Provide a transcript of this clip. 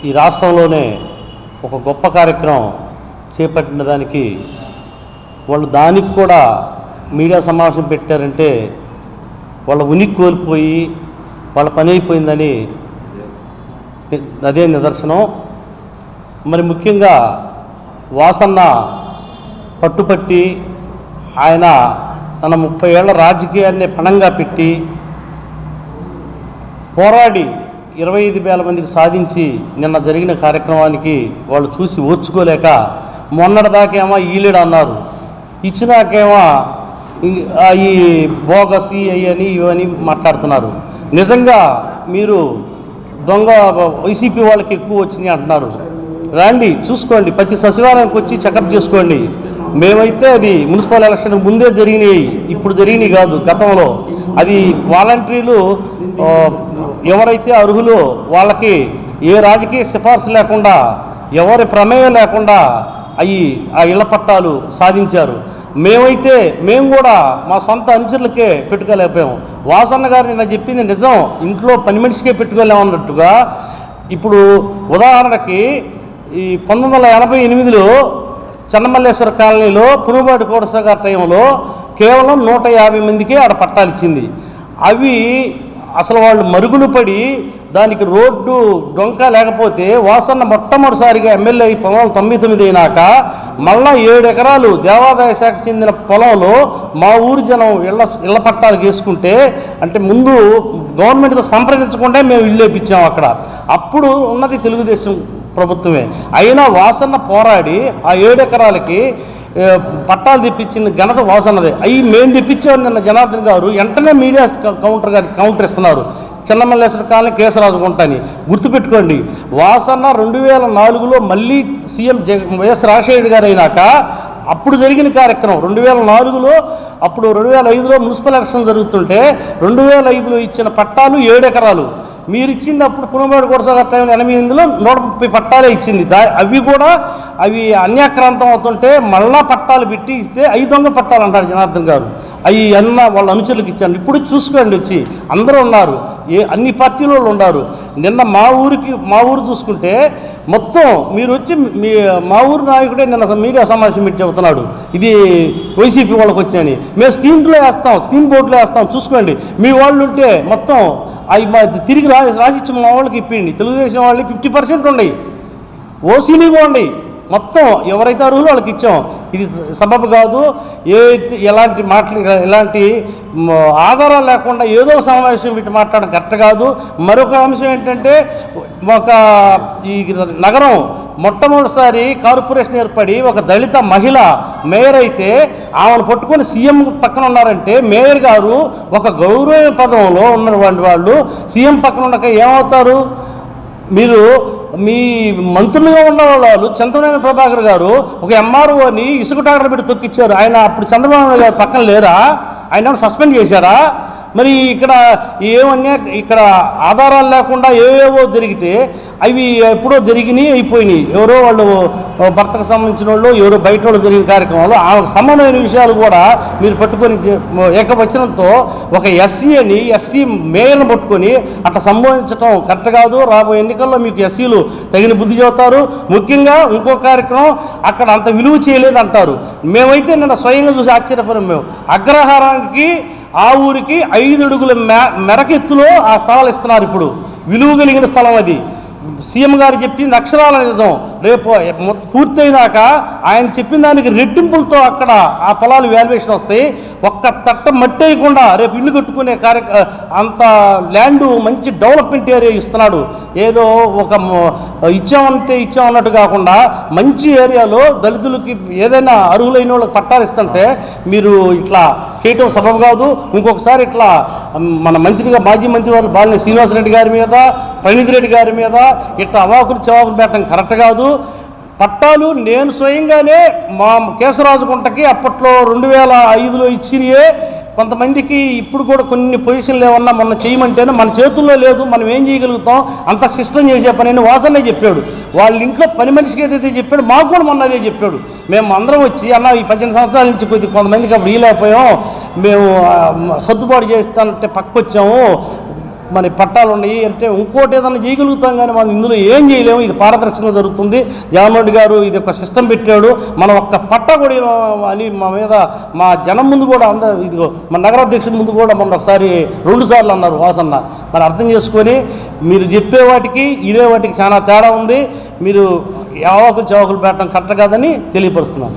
ఈ రాష్ట్రంలోనే ఒక గొప్ప కార్యక్రమం చేపట్టిన దానికి వాళ్ళు దానికి కూడా మీడియా సమావేశం పెట్టారంటే వాళ్ళ ఉనికి కోల్పోయి వాళ్ళ పని అయిపోయిందని అదే నిదర్శనం. మరి ముఖ్యంగా వాసన్న పట్టుపట్టి ఆయన తన 30 ఏళ్ల రాజకీయాన్ని పణంగా పెట్టి పోరాడి 25,000 మందికి సాధించి నిన్న జరిగిన కార్యక్రమానికి వాళ్ళు చూసి ఓర్చుకోలేక మొన్నటిదాకేమో ఈలేడు అన్నారు, ఇచ్చినాకేమో ఈ బోగస్ అని ఇవని మాట్లాడుతున్నారు. నిజంగా మీరు దొంగ వైసీపీ వాళ్ళకి ఎక్కువ వచ్చినాయి అంటున్నారు. రండి చూసుకోండి, ప్రతి సచివాలయానికి వచ్చి చెకప్ చేసుకోండి. మేమైతే అది మున్సిపల్ ఎలక్షన్ ముందే జరిగినాయి, ఇప్పుడు జరిగినాయి కాదు. గతంలో అది వాలంటీర్లు ఎవరైతే అర్హులో వాళ్ళకి ఏ రాజకీయ సిఫార్సు లేకుండా ఎవరి ప్రమేయం లేకుండా ఆ ఇళ్ల పట్టాలు సాధించారు. మేము కూడా మా సొంత అనుచరులకే పెట్టుకోలేకపోయాం. వాసన్న గారు నిన్న చెప్పింది నిజం, ఇంట్లో పని మనిషికే పెట్టుకోలేమన్నట్టుగా. ఇప్పుడు ఉదాహరణకి ఈ 1988లో చెన్నమల్లేశ్వర కాలనీలో పునుబాటి కోటస గారి టైంలో కేవలం 150 మందికే ఆడ పట్టాలు ఇచ్చింది. అవి అసలు వాళ్ళు మరుగులు పడి దానికి రోడ్డు డొంక లేకపోతే వాసన్న మొట్టమొదటిసారిగా ఎమ్మెల్యే 1999 అయినాక మళ్ళా 7 ఎకరాలు దేవాదాయ శాఖకు చెందిన పొలంలో మా ఊరు జనం ఇళ్ల పట్టాలు వేసుకుంటే, అంటే ముందు గవర్నమెంట్తో సంప్రదించకుండా మేము ఇల్లు వేయించాం అక్కడ. అప్పుడు ఉన్నది తెలుగుదేశం ప్రభుత్వమే. అయినా వాసన్న పోరాడి ఆ 7 ఎకరాలకి పట్టాలు తెప్పించింది ఘనత వాసన్నదే. అవి మేము తెప్పించామని నిన్న జనార్దన్ గారు వెంటనే మీడియా కౌంటర్ ఇస్తున్నారు. చెన్నమల్లేశ్వర కాలనీ కేశరాజు గుంటని గుర్తుపెట్టుకోండి. వాసన్న 2004లో మళ్ళీ సీఎం వైఎస్ రాజశేఖర్ గారు అయినాక అప్పుడు జరిగిన కార్యక్రమం 2004లో, అప్పుడు 2005లో మున్సిపల్ ఎలక్షన్ జరుగుతుంటే 2005లో ఇచ్చిన పట్టాలు 7 ఎకరాలు. మీరు ఇచ్చింది అప్పుడు పునుబాటి కోటస గారి టైంలో 88లో 130 పట్టాలే ఇచ్చింది. అవి అన్యాక్రాంతం అవుతుంటే మళ్ళా పట్టాలు పెట్టి ఇస్తే 5 దొంగ పట్టాలు అంటారు జనార్దన్ గారు. అవి అన్న వాళ్ళ అనుచరులకు ఇచ్చాను. ఇప్పుడు చూసుకోండి, వచ్చి అందరూ ఉన్నారు, అన్ని పార్టీల వాళ్ళు ఉన్నారు. నిన్న మా ఊరు చూసుకుంటే మొత్తం మీరు వచ్చి మా ఊరు నాయకుడే నిన్న మీడియా సమావేశం పెట్టి చెబుతున్నాడు ఇది వైసీపీ వాళ్ళకి వచ్చినాయని. మేము స్క్రీన్ బోర్డులో వేస్తాం చూసుకోండి. మీ వాళ్ళు ఉంటే మొత్తం అవి తిరిగి రాసిచ్చి మా వాళ్ళకి ఇప్పిండి. తెలుగుదేశం వాళ్ళకి 50% ఉన్నాయి, ఓసీలు ఇవ్వండి. మొత్తం ఎవరైతే అర్హులు వాళ్ళకి ఇచ్చాం. ఇది సబబు కాదు. ఎలాంటి ఆధారాలు లేకుండా ఏదో సమావేశం పెట్టి మాట్లాడడం కరెక్ట్ కాదు. మరొక అంశం ఏంటంటే, ఈ నగరం మొట్టమొదటిసారి కార్పొరేషన్ ఏర్పడి ఒక దళిత మహిళ మేయర్ అయితే ఆమెను పట్టుకొని సీఎం పక్కన ఉన్నారంటే, మేయర్ గారు ఒక గౌరవ పదంలో ఉన్నటువంటి వాళ్ళు సీఎం పక్కన ఉండక ఏమవుతారు? మీరు మీ మంత్రులుగా ఉన్న వాళ్ళు చంద్రబాబు ప్రభాకర్ గారు ఒక ఎంఆర్ఓని ఇసుక టాక్టర్ పెట్టి తొక్కిచ్చారు. ఆయన అప్పుడు చంద్రబాబు నాయుడు గారు పక్కన లేరా? ఆయన సస్పెండ్ చేశారా? మరి ఇక్కడ ఆధారాలు లేకుండా ఏవేవో జరిగితే అవి ఎప్పుడో జరిగినాయి, అయిపోయినాయి. ఎవరో వాళ్ళు భర్తకు సంబంధించిన వాళ్ళు, ఎవరో బయట వాళ్ళు జరిగిన కార్యక్రమాలు ఆమెకు సంబంధమైన విషయాలు కూడా మీరు పట్టుకొని ఏకవచనంతో ఒక ఎస్సీ మేయర్ను పట్టుకొని అట్లా సంబోధించడం కరెక్ట్ కాదు. రాబోయే ఎన్నికల్లో మీకు ఎస్సీలు తగిన బుద్ధి చెబుతారు. ముఖ్యంగా ఇంకో కార్యక్రమం, అక్కడ అంత విలువ చేయలేదు అంటారు. మేమైతే నిన్న స్వయంగా చూసి ఆశ్చర్యపోయాం. మేము అగ్రహారానికి ఆ ఊరికి 5 అడుగుల మెరకెత్తులో ఆ స్థలాలు ఇస్తున్నారు. ఇప్పుడు విలువ కలిగిన స్థలం అది. సీఎం గారు చెప్పింది అక్షరాల నిజం. రేపు పూర్తయినాక ఆయన చెప్పిన దానికి రెట్టింపులతో అక్కడ ఆ పొలాలు వాల్యుయేషన్ వస్తాయి. ఒక్క తట్ట మట్టి వేయకుండా రేపు ఇల్లు కట్టుకునే అంత ల్యాండ్ మంచి డెవలప్మెంట్ ఏరియా ఇస్తున్నాడు. ఏదో ఒక ఇచ్చామన్నట్టు కాకుండా మంచి ఏరియాలో దళితులకి ఏదైనా అర్హులైన వాళ్ళకి పట్టాలు ఇస్తుంటే మీరు ఇట్లా చేయటం సబబు కాదు. ఇంకొకసారి ఇట్లా మన మాజీ మంత్రి వారు బాలినేని శ్రీనివాసరెడ్డి గారి మీద, ప్రణీత్ రెడ్డి గారి మీద ఇట్లా అవాకులు చవాకులు పెట్టడం కరెక్ట్ కాదు. పట్టాలు నేను స్వయంగానే మా కేశరాజు గుంటకి అప్పట్లో 2005లో ఇచ్చినయే. కొంతమందికి ఇప్పుడు కూడా కొన్ని పొజిషన్లు ఏమన్నా మొన్న చేయమంటేనే మన చేతుల్లో లేదు, మనం ఏం చేయగలుగుతాం, అంత సిస్టమ్ చేసే పని అని వాసనే చెప్పాడు. వాళ్ళ ఇంట్లో పని మనిషికి ఏదైతే చెప్పాడు మాకు కూడా మొన్న అదే చెప్పాడు. మేము అందరం వచ్చి అన్న ఈ 18 సంవత్సరాల నుంచి కొంతమందికి అప్పుడు ఇయలేకపోయాం, మేము సర్దుబాటు చేస్తానంటే పక్కొచ్చాము, మన పట్టాలు ఉన్నాయి అంటే ఇంకోటి ఏదైనా చేయగలుగుతాం, కానీ మనం ఇందులో ఏం చేయలేము. ఇది పారదర్శకంగా జరుగుతుంది. జగన్మోహన్ రెడ్డి గారు ఇది ఒక సిస్టమ్ పెట్టాడు, మనం ఒక్క పట్ట కూడా అని మా మీద మా జనం ముందు కూడా అందరూ, ఇదిగో మన నగరాధ్యక్షుడి ముందు కూడా మొన్న ఒకసారి 2 సార్లు అన్నారు వాసన్న. మరి అర్థం చేసుకొని మీరు చెప్పే వాటికి ఇదే వాటికి చాలా తేడా ఉంది. మీరు యావకులు చవాకులు పెట్టడం కరెక్ట్ కాదని తెలియపరుస్తున్నాను.